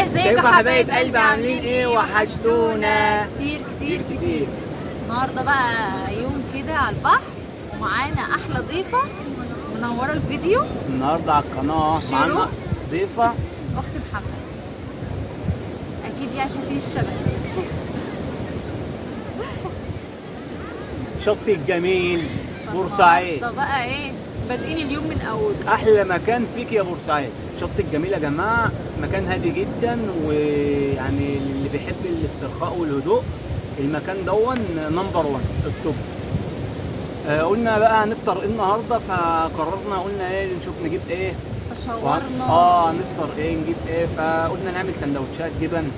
ازيكم حبايب قلبي، عاملين ايه؟ وحشتونا كتير كتير كتير. النهارده بقى يوم كده على البحر، ومعانا احلى ضيفه منوره الفيديو. النهارده على القناه معانا ضيفه اختي محمد، اكيد دي عشان فيه الشبه. شطي الجميل بورسعيد. ده بقى ايه، بادئين اليوم من اوله. احلى مكان فيك يا بورسعيد. شط الجميل يا جماعه، مكان هادي جدا، ويعني اللي بيحب الاسترخاء والهدوء المكان دون نمبر 1 التوب. قلنا بقى هنفطر ايه النهارده، فقررنا قلنا ايه نشوف نجيب ايه. فشاورنا نفطر ايه نجيب ايه، فقلنا نعمل سندوتشات جبن.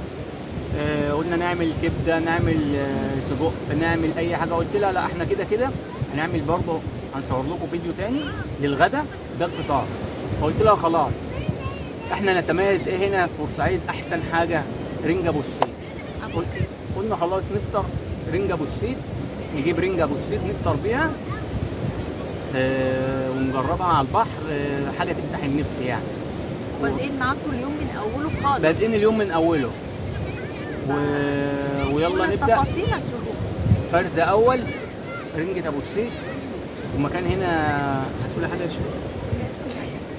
قلنا نعمل كبده، نعمل سجق، نعمل اي حاجه. قلت لها لا احنا كده كده هنعمل برضه، هنصور لكم فيديو تاني للغدا ده الفطار. فقلت لها خلاص احنا نتميز ايه هنا في بورسعيد، احسن حاجه رنجه ابو السيد. قلنا خلاص نفطر رنجه ابو السيد، نجيب رنجه ابو السيد نفطر بيها ونجربها على البحر. حاجه تفتح النفس يعني. بادئين معاكم اليوم من اوله خالص. بادئين اليوم من اوله ويلا نبدا. التفاصيل هتشوفوها. فرز اول رنجه ابو السيد، ومكان هنا هتقولي حاجه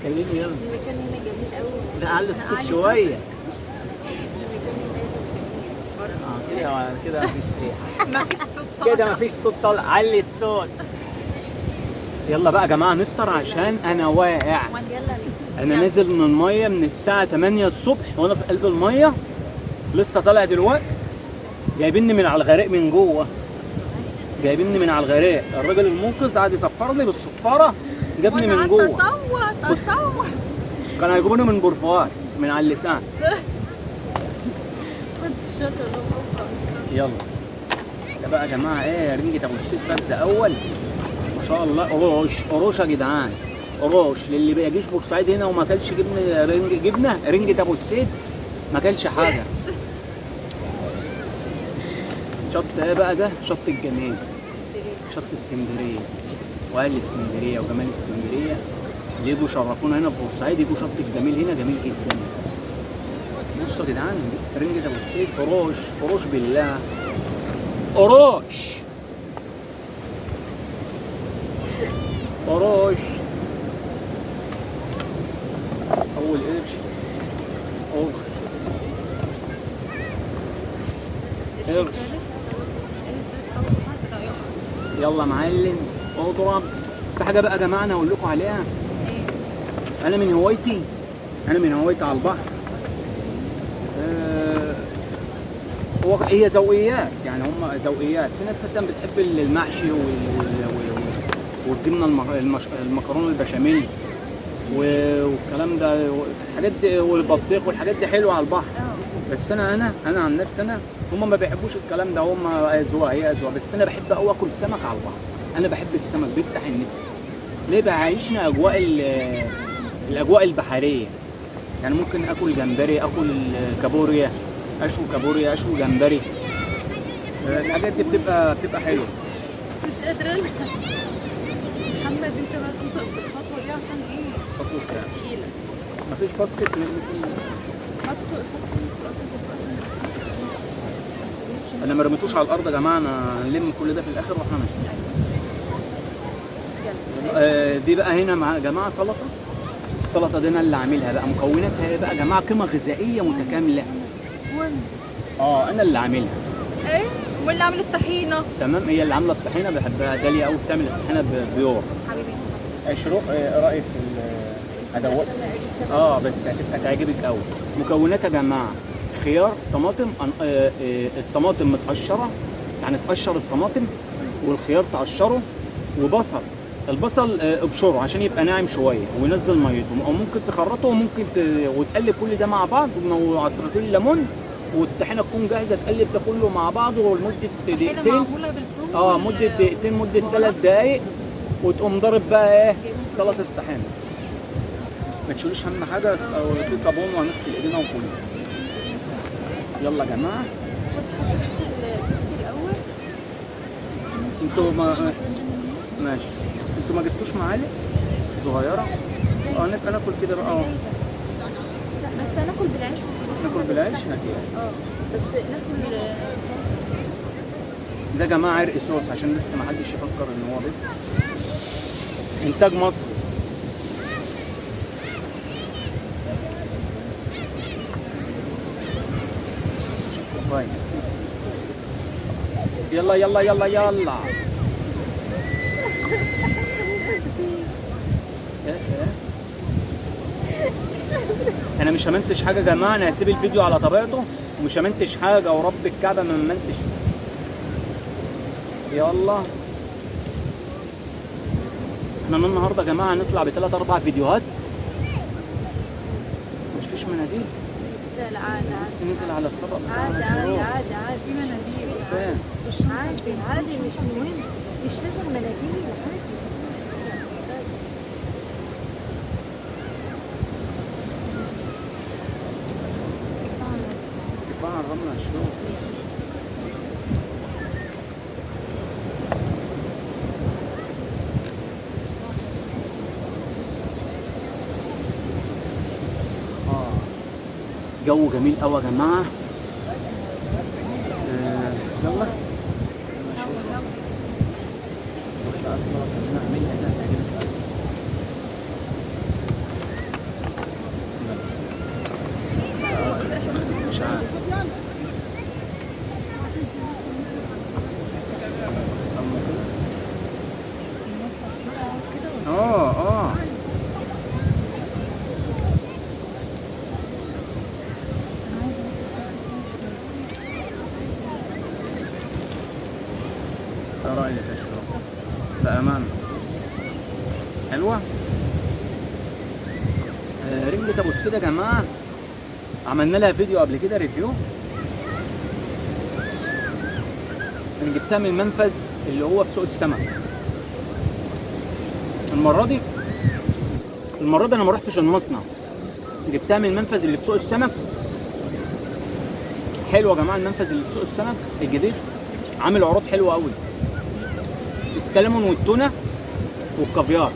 كلمني يلا. المكان هنا جميل قوي. لا علي الصوت شويه. كده كده مفيش ايه. مفيش صوت طالع. كده مفيش صوت طالع، علي الصوت. يلا بقى يا جماعه نفطر عشان انا واقع. انا نازل من الميه من الساعه 8 الصبح وانا في قلب الميه، لسه طالع دلوقتي. جايبيني من على الغريق من جوه، جايبيني من على الغريق. الراجل المنقذ قعد يصفر لي بالصفاره، جابني من جوه. تصور كان هيجيبوني من بورفؤاد من على اللسان. يلا ده بقى يا جماعه ايه، رنجة ابو السيد فرز اول ما شاء الله. قروش يا جدعان، قروش. للي بيجيش بورسعيد هنا وما اكلش جبنه رنجة ابو السيد ما اكلش حاجه. شط ايه بقى ده؟ شط الجمال، شط اسكندريه. واهل اسكندريه وجمال اسكندريه اللي يجوا يشرفونا هنا في بورسعيد يجوا شط الجميل. هنا جميل جدا. بصوا يا جدعان رنجة ابو السيد، قروش قروش بالله، قروش قروش. اول قرش قرش قرش. يلا معلم اضرب. في حاجه بقى يا جماعه انا هقول لكم عليها. انا من هوايتي على البحر هي ذوقيات، يعني هم ذوقيات. في ناس مثلا بتحب المحشي والجبنه المكرونه البشاميل والكلام ده، الحاجات دي والبطيخ والحاجات دي حلوه على البحر. بس انا عن نفسي هم ما بيحبوش الكلام ده، هم اذواق، هي اذواق. بس انا بحب قوي اكل سمك على البحر. انا بحب السمك، بيفتح النفس. ليه بقى؟ عايشنا الاجواء البحريه. يعني ممكن اكل جمبري، اكل كابوريا، اشوي كابوريا، اشوي جمبري. الحاجات دي بتبقى حلوه. مش قادره. محمد انت بقى تنطق بالخطوه دي عشان ايه؟ خطوه تقيله. مفيش باسكت نرمي فيه. انا ما رميتوش على الارض يا جماعه، انا هنلم كل ده في الاخر واحنا ماشيين. دي بقى هنا يا جماعه سلطه. السلطه دي انا اللي عاملها بقى، مكوناتها ايه بقى يا جماعه؟ قيمه غذائيه متكامله. انا اللي عاملها. ايه؟ واللي عامل الطحينه؟ تمام، هي اللي عامله الطحينه، بحبها داليا قوي، بتعمل الطحينه بيور. حبيبي شروق ايه رايك في ادوات؟ بس هتعجبك قوي. مكوناتها يا جماعه خيار، طماطم، الطماطم متقشره، يعني تقشر الطماطم والخيار تقشره، وبصل. البصل ابشره عشان يبقى ناعم شويه وينزل ميته، او ممكن تخرطه وممكن وتقلب كل ده مع بعض، وعصرتين ليمون، والطحينه تكون جاهزه. تقلب ده كله مع بعضه لمده دقيقتين. مده دقيقتين، مده 3 دقائق، وتقوم ضارب بقى ايه سلطه الطحينه. ما تشيلوش هم حاجه، في صابون وهنغسل ايدينا وكله. يلا يا جماعه. انتوا ماشي، انتوا ما جبتوش معالق صغيره؟ نبقى ناكل كده بقى. بس هناكل بالعيش والخضار. ناكل بالعيش هاتي. بس ناكل ده يا جماعه عرق صوص عشان بس ما حدش يفكر ان هو بس انتاج مصري. طيب يلا يلا يلا يلا. انا مش همنتج حاجه يا جماعه، انا هسيب الفيديو على طبيعته ومش همنتج حاجه ورب الكعبه ما منتج. يلا احنا النهارده يا جماعه هنطلع بثلاث اربع فيديوهات. مش فيش مناديل؟ لا لا عادي بس نزل على الطبق عادي بتاعنا عادي شروق. عادي عادي في مناديل فين؟ مش عادي عادي مش مهم، مش لازم مناديل عادي. يبقى على الرمله شروق. جو جميل قوي يا جماعه. يلا نروح بقى السلطه اللي انا عاملها ده هتعجبك قوي. مش عارف صموا كده. اه ايه رايك يا شباب؟ بامانه حلوه. رنجة ابو السيد يا جماعه عملنا لها فيديو قبل كده ريفيو. انا جبتها من المنفذ اللي هو في سوق السمك. المره دي انا ما رحتش المصنع، جبتها من المنفذ اللي في سوق السمك. حلو يا جماعه المنفذ اللي في سوق السمك الجديد، عامل عروض حلوه قوي. السلمون والتونه والكافيار.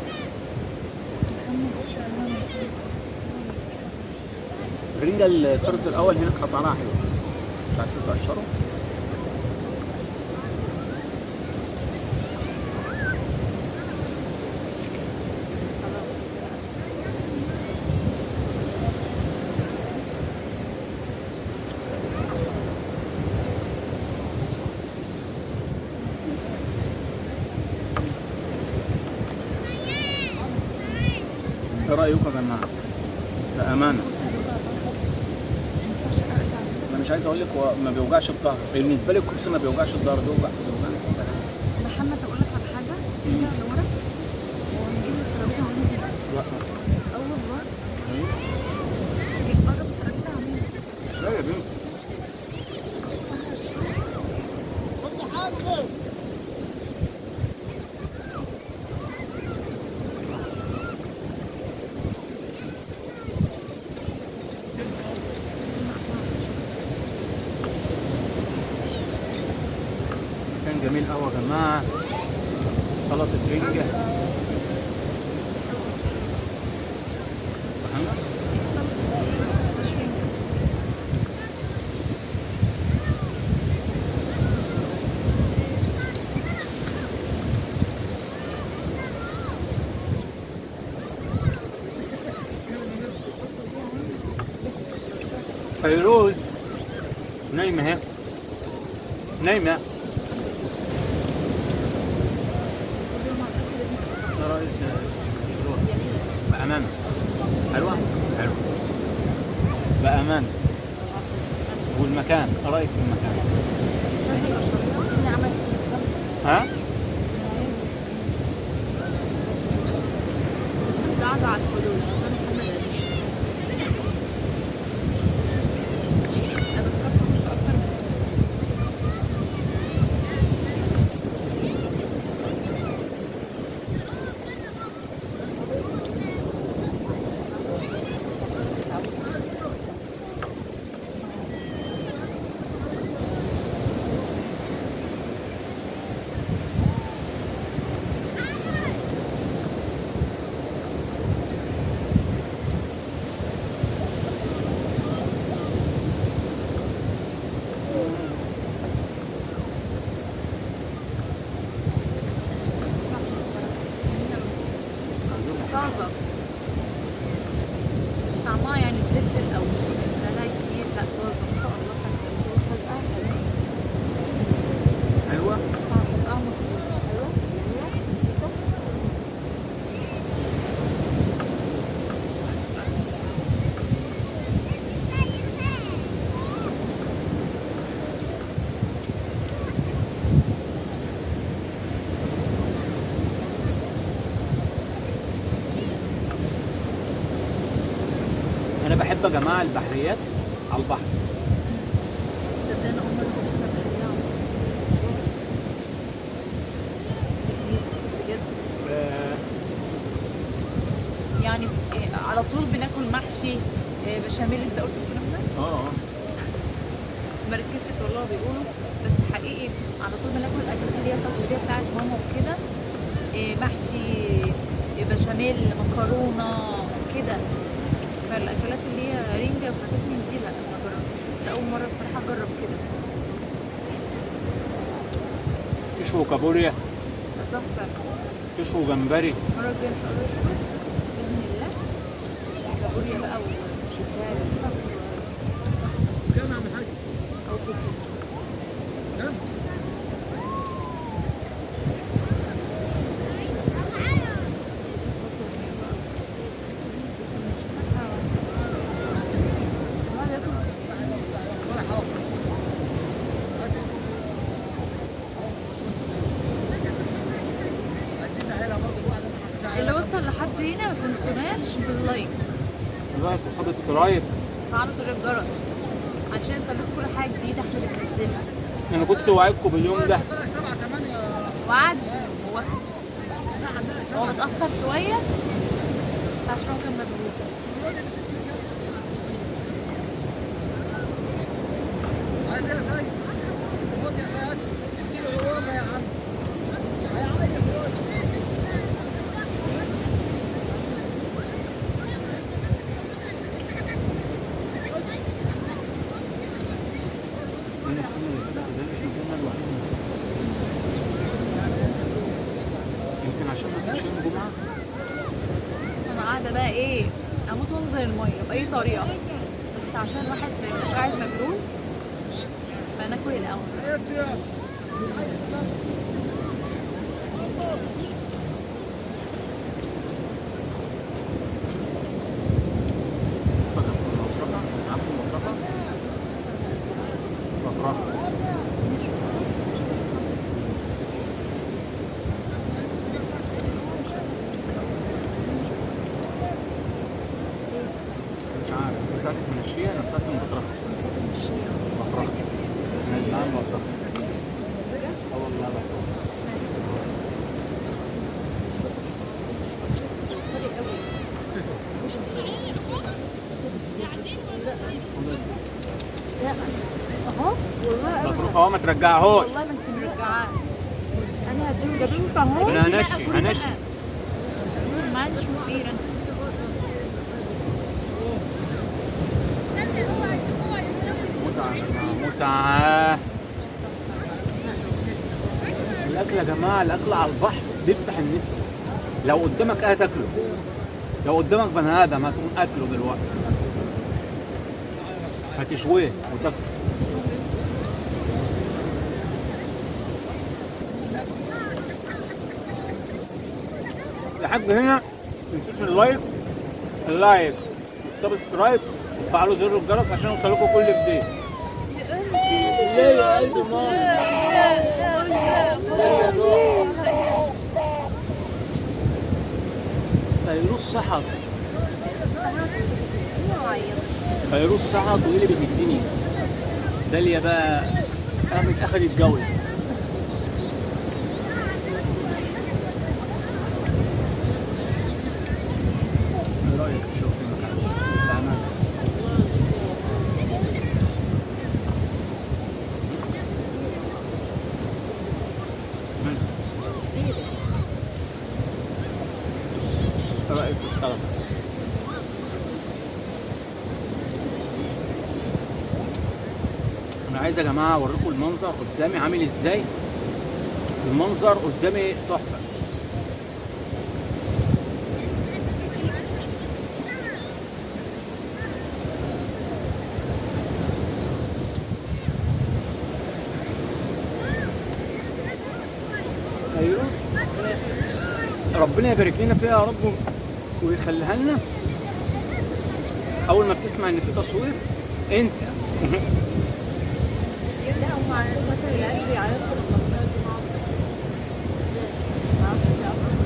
الرنجة الطرز الاول هناك اسعارها حلوه، مش عارف تقشره. ايه رايكم يا جماعه؟ بامانه انا مش عايز اقول لك هو ما بيوجعش الظهر، بالنسبه لي الكرسي ما بيوجعش الظهر، بيوجعني. محمد اقول لك على حاجه، ارجع لورا ونجيب الترابيزه ونجيب لا اول مره نجيب قرب الترابيزه ونجيب لا يا بنت. كان جميل قوي يا جماعه. سلطه رنجه فيروز نايمه اهي، نايمه. ايه رايك شروق؟ بامانه حلوه حلوه بامانه. والمكان ايه رايك في المكان؟ ها؟ قاعدة على الحدود. أنا بتخاف تخش أكتر من بحب يا جماعه البحريات على البحر. صدقني اول مره كنت بحرية بجد. يعني على طول بناكل محشي بشاميل. انت قلت الكلام ده؟ ما ركزتش والله بيقولوا، بس حقيقي على طول بناكل الاكلات اللي هي التقليديه بتاعت ماما وكده. محشي، بشاميل، مكرونه كده. فالاكلات اللي هي رنجه وحاجات من دي لا ما جربتش. ده اول مره الصراحه اجرب كده. تشوي كابوريا، تحفه. تشوي جمبري. المره الجايه ان شاء الله باذن الله كابوريا بقى وشوال او بسله. اللي وصل لحد هنا ما تنسوناش باللايك، لايك وسبسكرايب. فعلوا زر الجرس عشان يوصلكوا كل حاجه جديده احنا بننزلها. انا كنت واعدكم باليوم ده. وعد هو متأخر شوية بس عشان هو كان مشغول. عايز ايه يا سيد؟ خد يا سيد اديله عوامه يا عم. من السنة اللي فاتت ده احنا كنا لوحدنا. يمكن عشان ما كانش يوم جمعة. بس انا قاعدة بقى ايه اموت وانزل المية بأي طريقة، بس عشان الواحد ما يبقاش قاعد مجنون فناكل الأول. مش عارف بتاعتك من الشيا انا بتاعتي من بطرخة. بطرخة انا الان بطرخة. اه والله بطرخة. لا اهو والله بطرخة اهو ما ترجعهوش. والله ما انت مرجعاه. انا هديله ده اهو. انا هنشي هنشي. ما عنديش كبير انا. متعة يا جماعة، متعة. الأكل يا جماعة، الأكل على البحر بيفتح النفس. لو قدامك تاكله. لو قدامك بني آدم هتقوم أكله دلوقتي. هتشويه وتاكله. لحد هنا متنسوش اللايك والسبسكرايب وتفعلوا زر الجرس عشان يوصلكوا كل جديد. ليه يا قلبي ماما؟ فيروز صحت. فيروز صحت وقلبت الدنيا. داليا بقى قامت اخدت جولة. ايه رأيك في الشغل في المكان؟ بأمانة. ايه رأيك في السلطة؟ انا عايز يا جماعة اوريكم المنظر قدامي عامل ازاي. المنظر قدامي تحفة. فيروز ربنا يبارك لنا فيها يا رب ويخليها لنا. اول ما بتسمع ان في تصوير انسى. لا هم عارفين مثلا العيال بيعيطوا لما ما اعرفش بيعيطوا.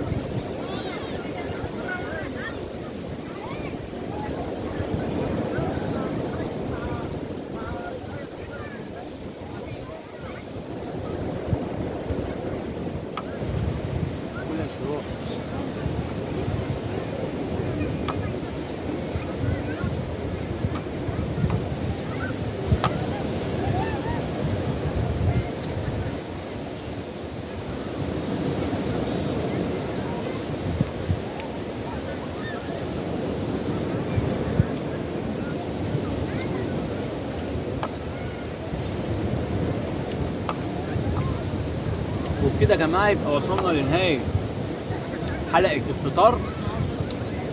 وبكده يا جماعه يبقى وصلنا لنهايه حلقه الفطار،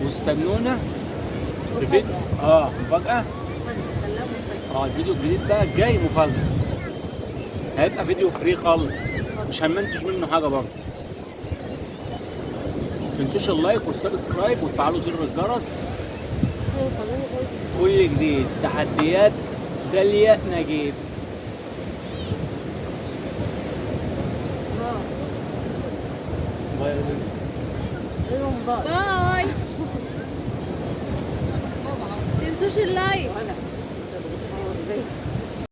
واستنونا في فيديو مفاجاه. الفيديو الجديد بقى الجاي مفاجاه، هيبقى فيديو فري خالص، مش هنمنتج منه حاجه برضه. متنسوش اللايك والسبسكرايب وتفعلوا زر الجرس. كل جديد تحديات داليا نجيب. باي. تنسوش اللايك.